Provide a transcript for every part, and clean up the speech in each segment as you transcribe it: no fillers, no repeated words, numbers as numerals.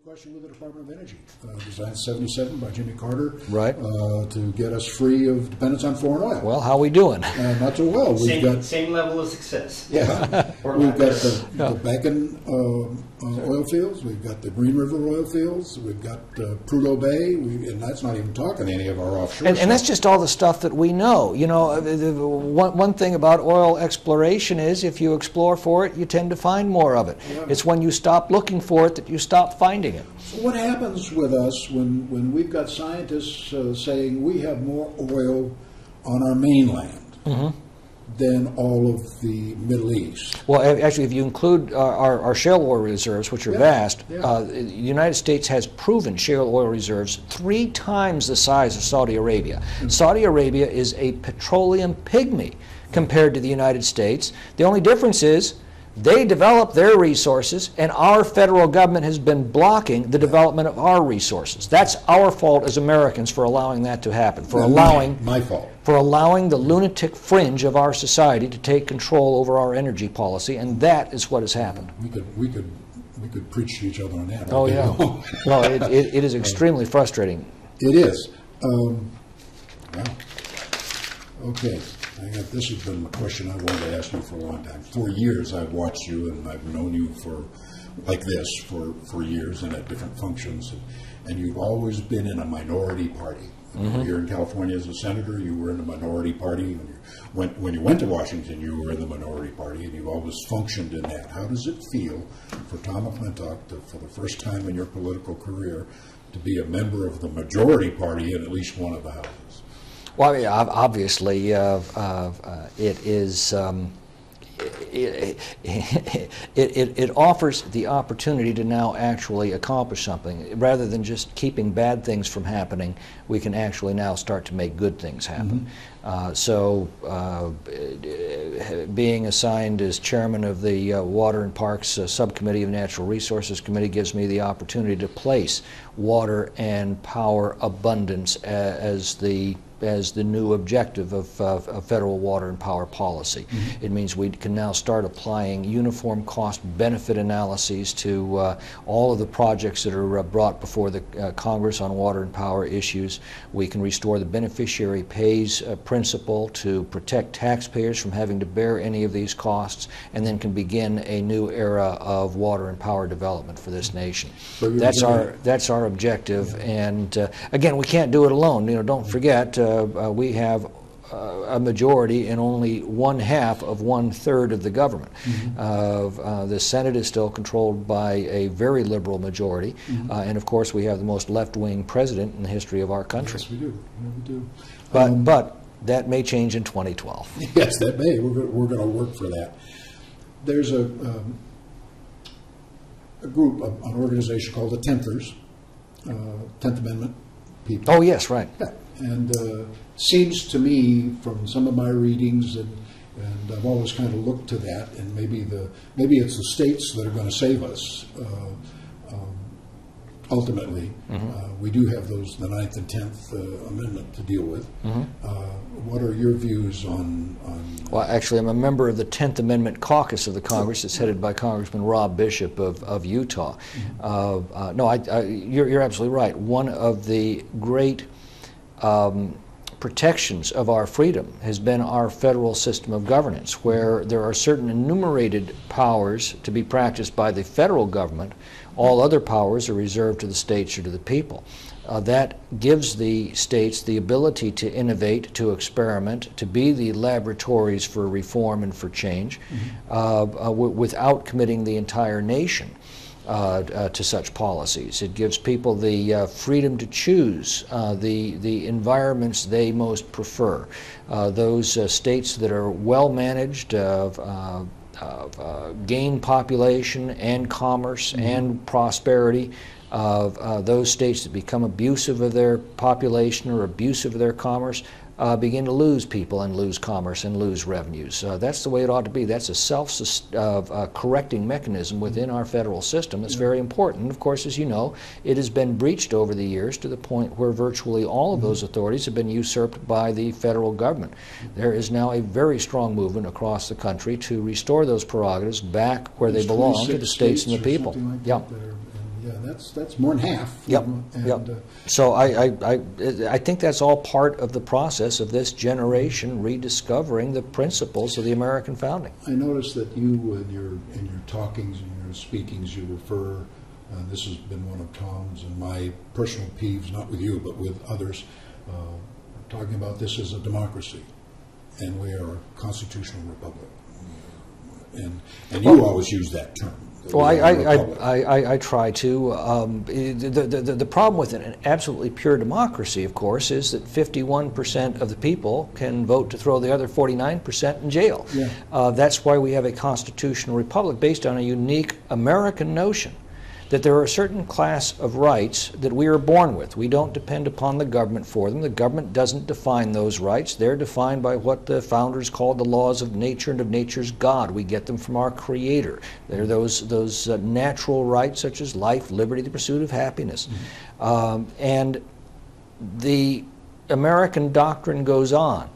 question with the Department of Energy. Designed 77 by Jimmy Carter. Right. To get us free of dependence on foreign oil. Well, how are we doing? Not so well. Same level of success. Yeah. We've got the Bacon oil fields. We've got the Green River oil fields. We've got Prudhoe Bay. And that's not even talking any of our offshore and that's just all the stuff that we know. You know, one thing about oil exploration is if you explore for it, you tend to find more of it. Yeah. It's when you stop looking for it that you stop finding it. So what happens with us when we've got scientists saying we have more oil on our mainland than all of the Middle East? Well, actually, if you include our shale oil reserves, which are vast, the United States has proven shale oil reserves 3 times the size of Saudi Arabia. Saudi Arabia is a petroleum pygmy compared to the United States. The only difference is they develop their resources, and our federal government has been blocking the development of our resources. That's our fault as Americans for allowing that to happen, for allowing my fault, for allowing the lunatic fringe of our society to take control over our energy policy, and that is what has happened. We could preach to each other on that. Oh yeah. Well, it is extremely frustrating. It is. Well, okay. This has been a question I wanted to ask you for a long time. For years, I've watched you, and I've known you for like this for years and at different functions. And you've always been in a minority party. Here in California as a senator, you were in a minority party. When you went to Washington, you were in the minority party, and you've always functioned in that. How does it feel for Tom McClintock, for the first time in your political career, to be a member of the majority party in at least one of the houses? Well, yeah, obviously, it is. It offers the opportunity to now actually accomplish something. Rather than just keeping bad things from happening, we can actually now start to make good things happen. Being assigned as chairman of the Water and Parks Subcommittee of Natural Resources Committee gives me the opportunity to place water and power abundance as the new objective of federal water and power policy. It means we can now start applying uniform cost benefit analyses to all of the projects that are brought before the Congress on water and power issues. We can restore the beneficiary pays principle to protect taxpayers from having to bear any of these costs, and then can begin a new era of water and power development for this nation. So that's our objective, and again, we can't do it alone. You know, don't forget. We have a majority in only 1/2 of 1/3 of the government. The Senate is still controlled by a very liberal majority, and of course we have the most left-wing president in the history of our country. Yes, we do. We do. But that may change in 2012. Yes, that may. We're going to work for that. There's a group, an organization called the Tenthers, 10th Amendment people. Oh yes, right. Yeah. And seems to me from some of my readings, and I've always kind of looked to that, and maybe it's the states that are going to save us. Ultimately, we do have the 9th and 10th Amendment to deal with. What are your views on? Well, actually, I'm a member of the 10th Amendment caucus of the Congress. It's headed by Congressman Rob Bishop of Utah. No, you're absolutely right. One of the great protections of our freedom has been our federal system of governance, where there are certain enumerated powers to be practiced by the federal government. All other powers are reserved to the states or to the people. That gives the states the ability to innovate, to experiment, to be the laboratories for reform and for change, without committing the entire nation to such policies. It gives people the freedom to choose the environments they most prefer. Those states that are well managed, gain population and commerce and prosperity, those states that become abusive of their population or abusive of their commerce begin to lose people and lose commerce and lose revenues. That's the way it ought to be. That's a self-correcting mechanism within our federal system that's very important. Of course, as you know, it has been breached over the years to the point where virtually all of those authorities have been usurped by the federal government. There is now a very strong movement across the country to restore those prerogatives back where they belong, to the states and the people. Like Yeah, that's more than half. Yep. And, Yep. So I think that's all part of the process of this generation rediscovering the principles of the American founding. I noticed that you, in your talkings and your speakings, you refer. This has been one of Tom's and my personal peeves, not with you, but with others, talking about this as a democracy, and we are a constitutional republic. And you always use that term. Well, I try to. The problem with an absolutely pure democracy, of course, is that 51% of the people can vote to throw the other 49% in jail. Yeah. That's why we have a constitutional republic based on a unique American notion that there are a certain class of rights that we are born with. We don't depend upon the government for them. The government doesn't define those rights. They're defined by what the founders called the laws of nature and of nature's God. We get them from our Creator. They're those natural rights such as life, liberty, the pursuit of happiness. Mm-hmm. And the American doctrine goes on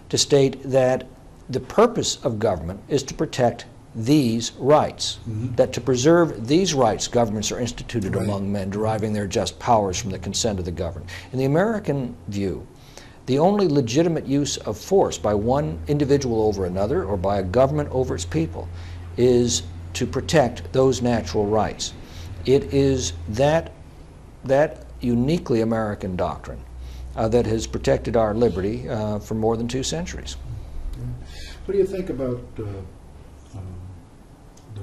to state that the purpose of government is to protect these rights, mm-hmm. that to preserve these rights, governments are instituted right. among men, deriving their just powers from the consent of the governed. In the American view, the only legitimate use of force by one individual over another or by a government over its people is to protect those natural rights. It is that uniquely American doctrine that has protected our liberty for more than 2 centuries. Yeah. What do you think about the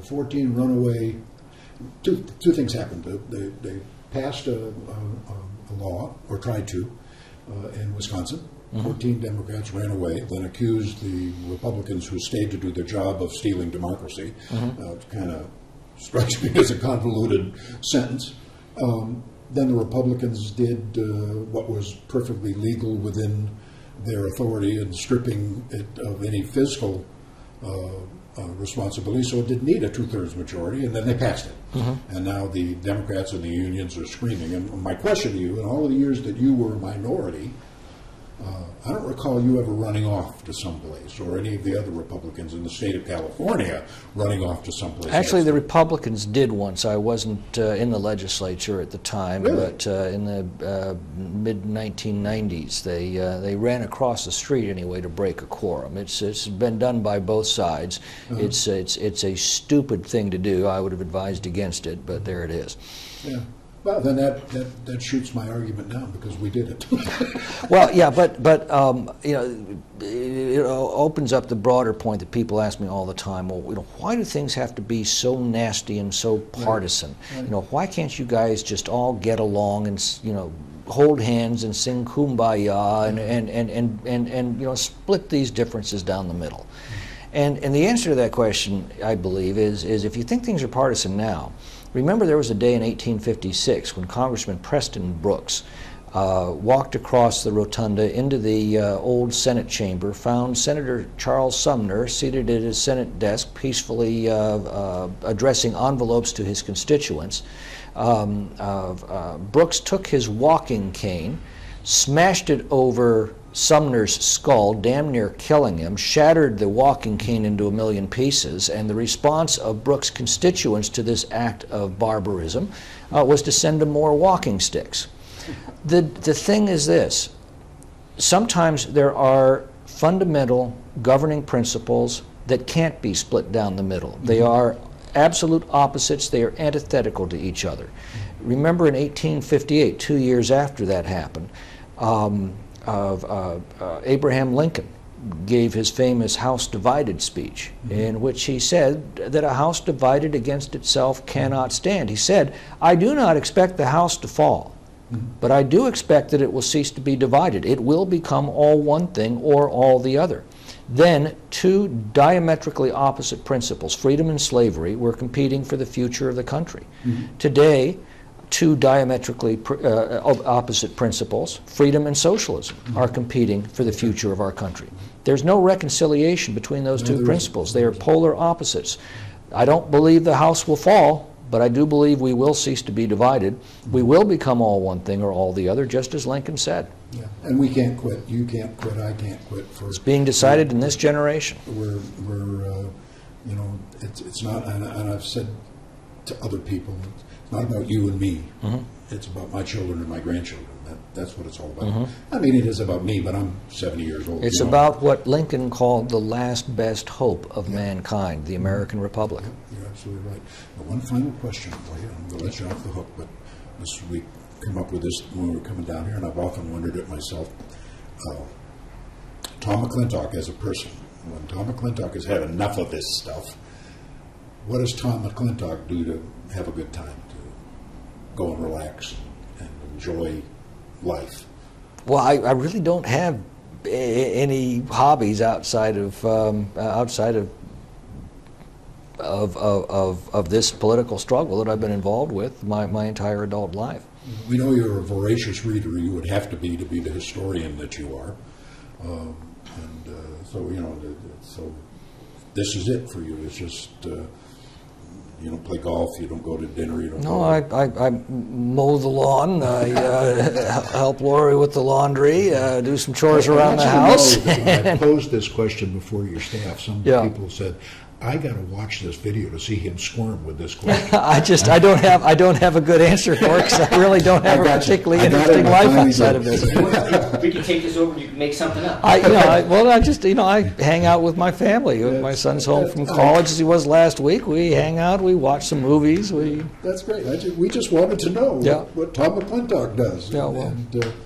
14 runaway? Two things happened. They passed a law, or tried to, in Wisconsin. Mm-hmm. 14 Democrats ran away, then accused the Republicans who stayed to do their job of stealing democracy. Mm-hmm. It kind of strikes me as a convoluted sentence. Then the Republicans did what was perfectly legal within their authority in stripping it of any fiscal responsibility, so it didn't need a 2/3 majority, and then they passed it. Mm-hmm. And now the Democrats and the unions are screaming. And my question to you, in all of the years that you were a minority, I don't recall you ever running off to someplace, or any of the other Republicans in the state of California running off to someplace. Actually, the Republicans did once. I wasn't in the legislature at the time, really? But in the mid-1990s, they ran across the street anyway to break a quorum. It's been done by both sides. Uh-huh. It's a stupid thing to do. I would have advised against it, but there it is. Yeah. Well, then that shoots my argument down, because we did it. Well, yeah, but you know, it opens up the broader point that people ask me all the time. Well, you know, why do things have to be so nasty and so partisan? Right. You know, why can't you guys just all get along and, you know, hold hands and sing Kumbaya and you know, split these differences down the middle? And the answer to that question, I believe, is if you think things are partisan now. Remember, there was a day in 1856 when Congressman Preston Brooks walked across the rotunda into the old Senate chamber, found Senator Charles Sumner seated at his Senate desk, peacefully addressing envelopes to his constituents. Brooks took his walking cane, smashed it over Sumner's skull, damn near killing him, shattered the walking cane into a million pieces, and the response of Brooks' constituents to this act of barbarism was to send him more walking sticks. The thing is this: sometimes there are fundamental governing principles that can't be split down the middle. They are absolute opposites. They are antithetical to each other. Remember, in 1858, 2 years after that happened, Abraham Lincoln gave his famous House Divided speech, in which he said that a house divided against itself cannot stand. He said, "I do not expect the house to fall, but I do expect that it will cease to be divided. It will become all one thing or all the other." Then 2 diametrically opposite principles, freedom and slavery, were competing for the future of the country. Today, 2 diametrically opposite principles, freedom and socialism, are competing for the future of our country. There's no reconciliation between those 2 principles. They are polar opposites. I don't believe the house will fall, but I do believe we will cease to be divided. We will become all one thing or all the other, just as Lincoln said. Yeah, and we can't quit. You can't quit. I can't quit. It's being decided in this generation. We're you know, it's not, and I've said to other people, not about you and me. It's about my children and my grandchildren. That's what it's all about. I mean, it is about me, but I'm 70 years old. It's about what Lincoln called the last best hope of mankind, the American Republic. You're absolutely right. But one final question for you. I'm going to let you off the hook, but this week came up with this when we were coming down here, and I've often wondered it myself. Tom McClintock as a person, when Tom McClintock has had enough of this stuff, what does Tom McClintock do to have a good time, to go and relax and enjoy life? Well, I really don't have any hobbies outside of this political struggle that I've been involved with my entire adult life. We know you're a voracious reader. You would have to be the historian that you are. So, you know, so this is it for you. It's just, you don't play golf, you don't go to dinner, you don't No, I mow the lawn, I help Lori with the laundry, do some chores around the house. I posed this question before your staff. Some people said, I got to watch this video to see him squirm with this question. I don't have a good answer for it because I really don't have a particularly interesting life outside of this. We can take this over and you can make something up. I hang out with my family. My son's home from college as he was last week. We hang out, we watch some movies. That's great. We just wanted to know what Tom McClintock does. Yeah, well.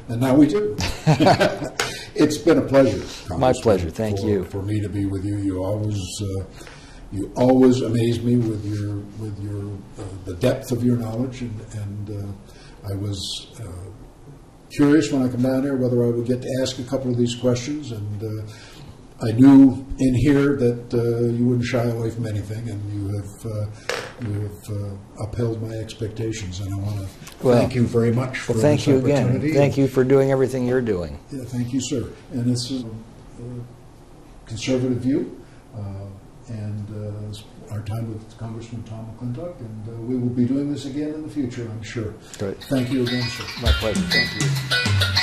And now we do. It's been a pleasure, Congressman. My pleasure. Thank you. For me to be with you. You always amaze me with the depth of your knowledge, and I was curious when I come down here whether I would get to ask a couple of these questions, and I knew in here that you wouldn't shy away from anything, and you have upheld my expectations, and I want to thank you very much for this opportunity. Thank you again. Thank you for doing everything you're doing. Yeah, thank you, sir. And this is a conservative view. And our time with Congressman Tom McClintock, and we will be doing this again in the future, I'm sure. Great. Thank you again, sir. My pleasure. Thank you.